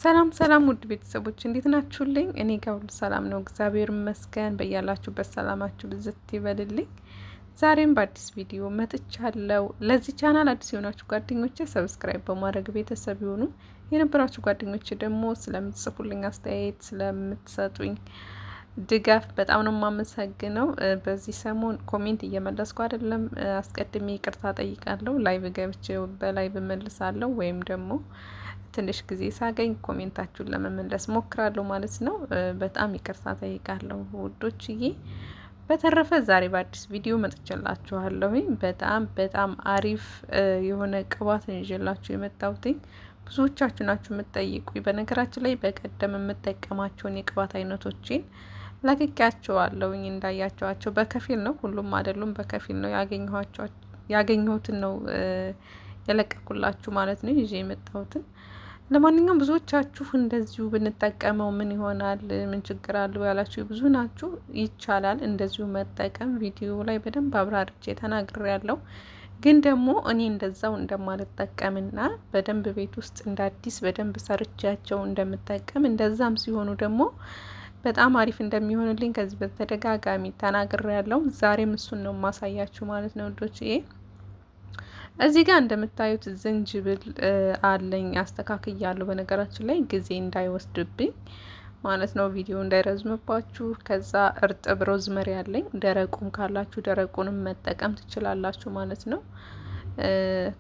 ሰላም ሰላም ውድ ቤተሰቦች እንዴት ናችሁልኝ? እኔ ጋር ሁሉ ሰላም ነው፣ እግዚአብሔር ይመስገን። በያላችሁበት ሰላማችሁ ብዝት ይበልልኝ። ዛሬም በአዲስ ቪዲዮ መጥቻለሁ። ለዚህ ቻናል አዲስ የሆናችሁ ጓደኞቼ ሰብስክራይብ በማድረግ ቤተሰብ ይሁኑ። የነበራችሁ ጓደኞቼ ደግሞ ስለምትጽፉልኝ አስተያየት፣ ስለምትሰጡኝ ድጋፍ በጣም ነው የማመሰግነው። በዚህ ሰሞን ኮሜንት እየመለስኩ አይደለም፣ አስቀድሜ ይቅርታ ጠይቃለሁ። ላይቭ ገብቼ በላይቭ መልሳለሁ ወይም ደግሞ ትንሽ ጊዜ ሳገኝ ኮሜንታችሁን ለመመለስ ሞክራለሁ ማለት ነው። በጣም ይቅርታ ጠይቃለሁ ውዶችዬ። በተረፈ ዛሬ በአዲስ ቪዲዮ መጥቼላችኋለሁ። በጣም አሪፍ የሆነ ቅባት ነው ይዤላችሁ የመጣሁትኝ። ብዙዎቻችሁ ናችሁ የምትጠይቁኝ። በነገራችን ላይ በቀደም የምጠቀማቸውን የቅባት አይነቶችን ለቅቄያቸዋለሁኝ። እንዳያቸዋቸው በከፊል ነው፣ ሁሉም አይደሉም፣ በከፊል ነው ያገኘሁትን ነው የለቀኩላችሁ ማለት ነው፣ ይዤ የመጣሁትን። ለማንኛውም ብዙዎቻችሁ እንደዚሁ ብንጠቀመው ምን ይሆናል፣ ምን ችግር አለው ያላችሁ ብዙ ናችሁ። ይቻላል እንደዚሁ መጠቀም። ቪዲዮ ላይ በደንብ አብራርቼ ተናግሬ ያለው ግን ደግሞ እኔ እንደዛው እንደማልጠቀምና በደንብ ቤት ውስጥ እንደ አዲስ በደንብ ሰርቻቸው እንደምጠቀም እንደዛም ሲሆኑ ደግሞ በጣም አሪፍ እንደሚሆንልኝ ከዚህ በተደጋጋሚ ተናግሬ ያለው። ዛሬም እሱን ነው ማሳያችሁ ማለት ነው ውዶች። እዚህ ጋር እንደምታዩት ዝንጅብል አለኝ፣ አስተካክያለሁ። በነገራችን ላይ ጊዜ እንዳይወስድብኝ ማለት ነው፣ ቪዲዮ እንዳይረዝምባችሁ። ከዛ እርጥብ ሮዝመሪ አለኝ፣ ደረቁም ካላችሁ ደረቁንም መጠቀም ትችላላችሁ ማለት ነው።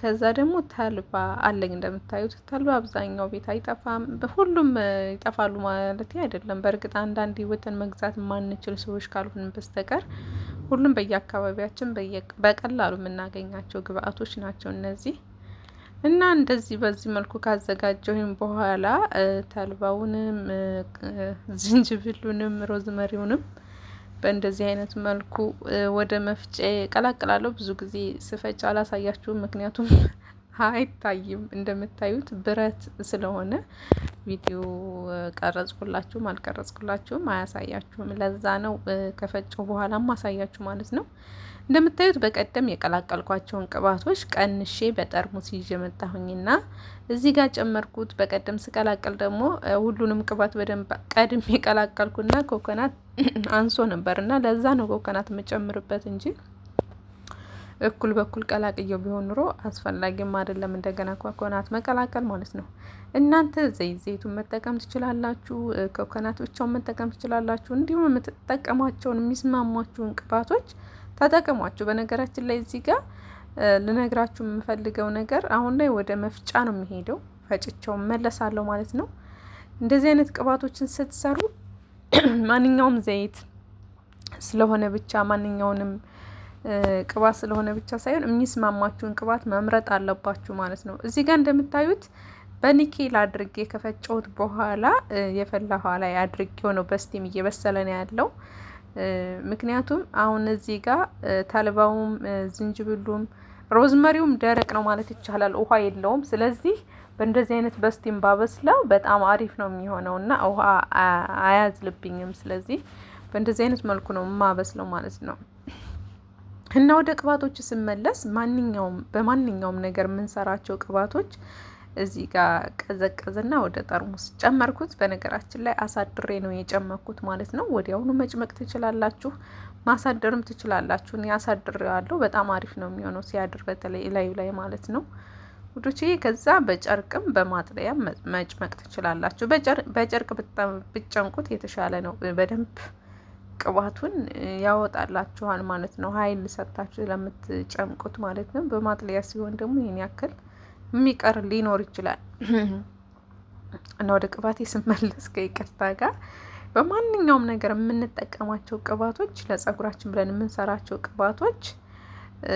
ከዛ ደግሞ ተልባ አለኝ። እንደምታዩት ተልባ አብዛኛው ቤት አይጠፋም፣ ሁሉም ይጠፋሉ ማለት አይደለም። በእርግጥ አንዳንድ ህይወትን መግዛት የማንችል ሰዎች ካልሆን በስተቀር ሁሉም በየአካባቢያችን በቀላሉ የምናገኛቸው ግብአቶች ናቸው እነዚህ። እና እንደዚህ በዚህ መልኩ ካዘጋጀሁኝ በኋላ ተልባውንም ዝንጅብሉንም ሮዝመሪውንም በእንደዚህ አይነት መልኩ ወደ መፍጫ ቀላቅላለሁ። ብዙ ጊዜ ስፈጭ አላሳያችሁም፣ ምክንያቱም አይታይም። እንደምታዩት ብረት ስለሆነ ቪዲዮ ቀረጽኩላችሁም አልቀረጽኩላችሁም አያሳያችሁም። ለዛ ነው ከፈጨው በኋላ ማሳያችሁ ማለት ነው። እንደምታዩት በቀደም የቀላቀልኳቸውን ቅባቶች ቀንሼ በጠርሙስ ይዤ መጣሁኝና እዚህ ጋር ጨመርኩት። በቀደም ስቀላቀል ደግሞ ሁሉንም ቅባት በደንብ ቀድሜ የቀላቀልኩና ኮኮናት አንሶ ነበርና ለዛ ነው ኮኮናት የምጨምርበት እንጂ እኩል በኩል ቀላቅየው ቢሆን ኑሮ አስፈላጊም አይደለም እንደገና ኮኮናት መቀላቀል ማለት ነው። እናንተ ዘይቱን መጠቀም ትችላላችሁ፣ ኮኮናት ብቻውን መጠቀም ትችላላችሁ። እንዲሁም የምትጠቀሟቸውን የሚስማሟችሁን ቅባቶች ተጠቀሟቸው። በነገራችን ላይ እዚህ ጋር ልነግራችሁ የምፈልገው ነገር አሁን ላይ ወደ መፍጫ ነው የሚሄደው፣ ፈጭቸው መለሳለሁ ማለት ነው። እንደዚህ አይነት ቅባቶችን ስትሰሩ ማንኛውም ዘይት ስለሆነ ብቻ ማንኛውንም ቅባት ስለሆነ ብቻ ሳይሆን የሚስማማችሁን ቅባት መምረጥ አለባችሁ ማለት ነው። እዚህ ጋር እንደምታዩት በኒኬል አድርጌ ከፈጨሁት በኋላ የፈላ ውሃ ላይ አድርጌው ነው በስቲም እየበሰለ ነው ያለው። ምክንያቱም አሁን እዚህ ጋር ተልባውም ዝንጅብሉም ሮዝመሪውም ደረቅ ነው ማለት ይቻላል፣ ውሃ የለውም። ስለዚህ በእንደዚህ አይነት በስቲም ባበስለው በጣም አሪፍ ነው የሚሆነው እና ውሃ አያዝልብኝም። ስለዚህ በእንደዚህ አይነት መልኩ ነው የማበስለው ማለት ነው። እና ወደ ቅባቶች ስመለስ በማንኛውም ነገር የምንሰራቸው ቅባቶች እዚህ ጋር ቀዘቀዝና ወደ ጠርሙስ ጨመርኩት። በነገራችን ላይ አሳድሬ ነው የጨመርኩት ማለት ነው። ወዲያውኑ መጭመቅ ትችላላችሁ፣ ማሳደርም ትችላላችሁ። እኔ አሳድሬዋለሁ። በጣም አሪፍ ነው የሚሆነው ሲያድር፣ በተለይ ላዩ ላይ ማለት ነው ውዶቼ። ከዛ በጨርቅም በማጥለያ መጭመቅ ትችላላችሁ። በጨርቅ ብጨምቁት የተሻለ ነው። በደንብ ቅባቱን ያወጣላችኋል ማለት ነው፣ ኃይል ሰጣችሁ ለምትጨምቁት ማለት ነው። በማጥለያ ሲሆን ደግሞ ይሄን ያክል የሚቀር ሊኖር ይችላል። እና ወደ ቅባቴ ስመለስ ከይቅርታ ጋር በማንኛውም ነገር የምንጠቀማቸው ቅባቶች ለጸጉራችን ብለን የምንሰራቸው ቅባቶች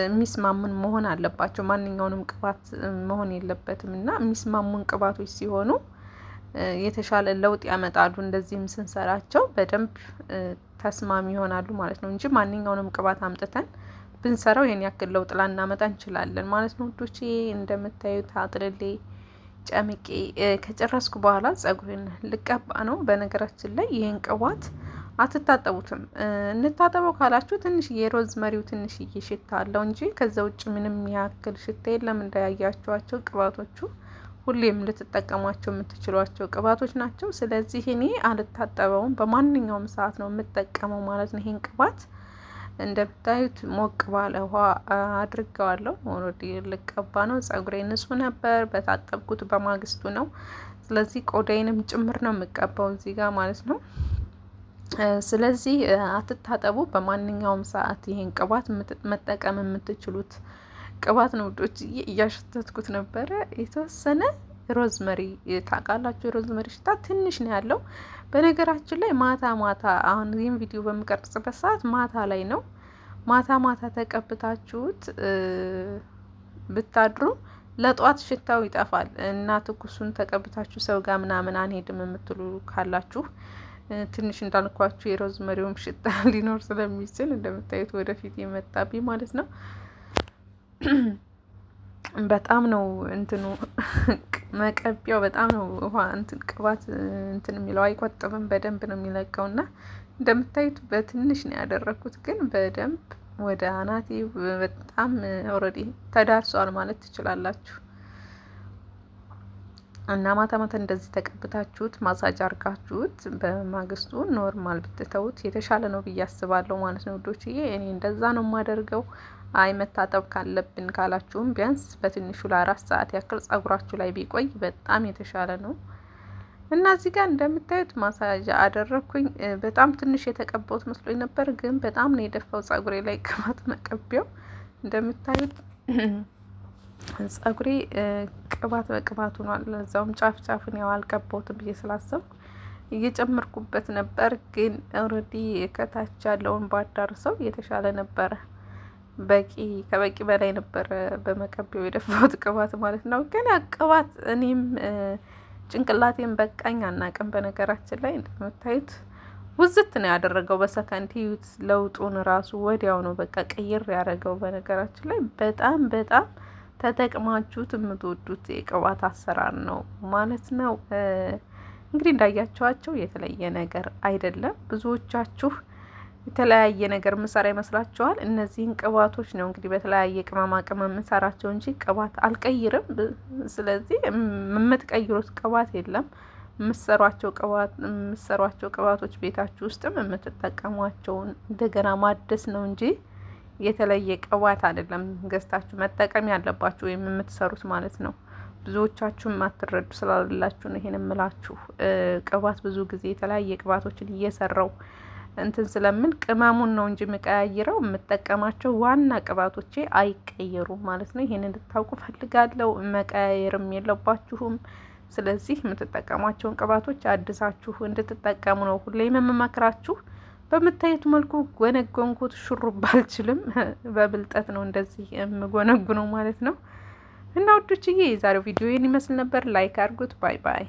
የሚስማሙን መሆን አለባቸው። ማንኛውንም ቅባት መሆን የለበትም እና የሚስማሙን ቅባቶች ሲሆኑ የተሻለ ለውጥ ያመጣሉ። እንደዚህም ስንሰራቸው በደንብ ተስማሚ ይሆናሉ ማለት ነው እንጂ ማንኛውንም ቅባት አምጥተን ብንሰራው ይሄን ያክል ለውጥ ላናመጣ እንችላለን ማለት ነው ውዶቼ። እንደምታዩት አጥልሌ ጨምቄ ከጨረስኩ በኋላ ጸጉሬን ልቀባ ነው። በነገራችን ላይ ይሄን ቅባት አትታጠቡትም። እንታጠበው ካላችሁ ትንሽዬ ሮዝመሪው ትንሽዬ ሽታ አለው እንጂ ከዛ ውጭ ምንም ያክል ሽታ የለም። እንዳያያችኋቸው ቅባቶቹ ሁሌም ልትጠቀሟቸው የምትችሏቸው ቅባቶች ናቸው። ስለዚህ እኔ አልታጠበውም፣ በማንኛውም ሰዓት ነው የምጠቀመው ማለት ነው። ይሄን ቅባት እንደምታዩት ሞቅ ባለ ውሃ አድርገዋለሁ። ኦልሬዲ ልቀባ ነው። ጸጉሬ ንጹህ ነበር፣ በታጠብኩት በማግስቱ ነው። ስለዚህ ቆዳዬንም ጭምር ነው የምቀባው እዚህ ጋር ማለት ነው። ስለዚህ አትታጠቡ። በማንኛውም ሰዓት ይሄን ቅባት መጠቀም የምትችሉት ቅባት ነው ውዶች። እያሸተትኩት ነበረ። የተወሰነ ሮዝመሪ ታውቃላችሁ፣ የሮዝመሪ ሽታ ትንሽ ነው ያለው። በነገራችን ላይ ማታ ማታ አሁን ይህን ቪዲዮ በምቀርጽበት ሰዓት ማታ ላይ ነው። ማታ ማታ ተቀብታችሁት ብታድሩ ለጧት ሽታው ይጠፋል እና ትኩሱን ተቀብታችሁ ሰው ጋር ምናምን አንሄድም የምትሉ ካላችሁ ትንሽ እንዳልኳችሁ የሮዝመሪውም ሽታ ሊኖር ስለሚችል እንደምታዩት ወደፊት የመጣብኝ ማለት ነው። በጣም ነው እንትኑ መቀቢያው በጣም ነው ውሃ እንትን ቅባት እንትን የሚለው አይቆጥብም፣ በደንብ ነው የሚለቀውና እንደምታዩት በትንሽ ነው ያደረኩት፣ ግን በደንብ ወደ አናቴ በጣም ኦልሬዲ ተዳርሷል ማለት ትችላላችሁ። እና ማታ ማታ እንደዚህ ተቀብታችሁት ማሳጅ አርጋችሁት በማግስቱ ኖርማል ብትተውት የተሻለ ነው ብዬ አስባለሁ ማለት ነው ውዶችዬ። እኔ እንደዛ ነው የማደርገው። አይ መታጠብ ካለብን ካላችሁም ቢያንስ በትንሹ ለ4 ሰዓት ያክል ጸጉራችሁ ላይ ቢቆይ በጣም የተሻለ ነው። እና እዚህ ጋር እንደምታዩት ማሳጅ አደረኩኝ። በጣም ትንሽ የተቀባሁት መስሎኝ ነበር፣ ግን በጣም ነው የደፋው ጸጉሬ ላይ ቅባት መቀቢያው። እንደምታዩት ጸጉሬ ቅባት በቅባት ሆኗል። ለዛውም ጫፍ ጫፍን ያው አልቀባሁትም ብዬ ስላሰብኩ እየጨመርኩበት ነበር፣ ግን ኦልሬዲ ከታች ያለውን ባዳርሰው የተሻለ ነበረ። ከበቂ በላይ ነበረ በመቀቢያው የደፋሁት ቅባት ማለት ነው። ግን ያ ቅባት እኔም ጭንቅላቴን በቃኝ አናቅም። በነገራችን ላይ እንደምታዩት ውዝት ነው ያደረገው በሰከንድ ህይወት ለውጡን ራሱ ወዲያው ነው በቃ ቅይር ያደረገው። በነገራችን ላይ በጣም በጣም ተጠቅማችሁት የምትወዱት የቅባት አሰራር ነው ማለት ነው። እንግዲህ እንዳያቸዋቸው የተለየ ነገር አይደለም። ብዙዎቻችሁ የተለያየ ነገር ምሰራ ይመስላችኋል። እነዚህን ቅባቶች ነው እንግዲህ በተለያየ ቅመማ ቅመም ምሰራቸው እንጂ ቅባት አልቀይርም። ስለዚህ የምትቀይሩት ቅባት የለም። የምሰሯቸው ቅባቶች ቤታችሁ ውስጥም የምትጠቀሟቸውን እንደገና ማደስ ነው እንጂ የተለየ ቅባት አይደለም ገዝታችሁ መጠቀም ያለባችሁ ወይም የምትሰሩት ማለት ነው። ብዙዎቻችሁም ማትረዱ ስላላችሁ ነው ይሄን እምላችሁ። ቅባት ብዙ ጊዜ የተለያየ ቅባቶችን እየሰራው እንትን ስለምን ቅመሙን ነው እንጂ የምቀያይረው የምጠቀማቸው ዋና ቅባቶቼ አይቀየሩም ማለት ነው። ይሄን እንድታውቁ ፈልጋለሁ። መቀያየርም የለባችሁም። ስለዚህ የምትጠቀሟቸውን ቅባቶች አድሳችሁ እንድትጠቀሙ ነው ሁሌም የምመክራችሁ። በምታዩት መልኩ ጎነጎንኩት። ሹሩባ አልችልም፣ በብልጠት ነው እንደዚህ የምጎነጉነው ማለት ነው። እና ውዶችዬ የዛሬው ቪዲዮ ይህን ይመስል ነበር። ላይክ አድርጉት። ባይ ባይ።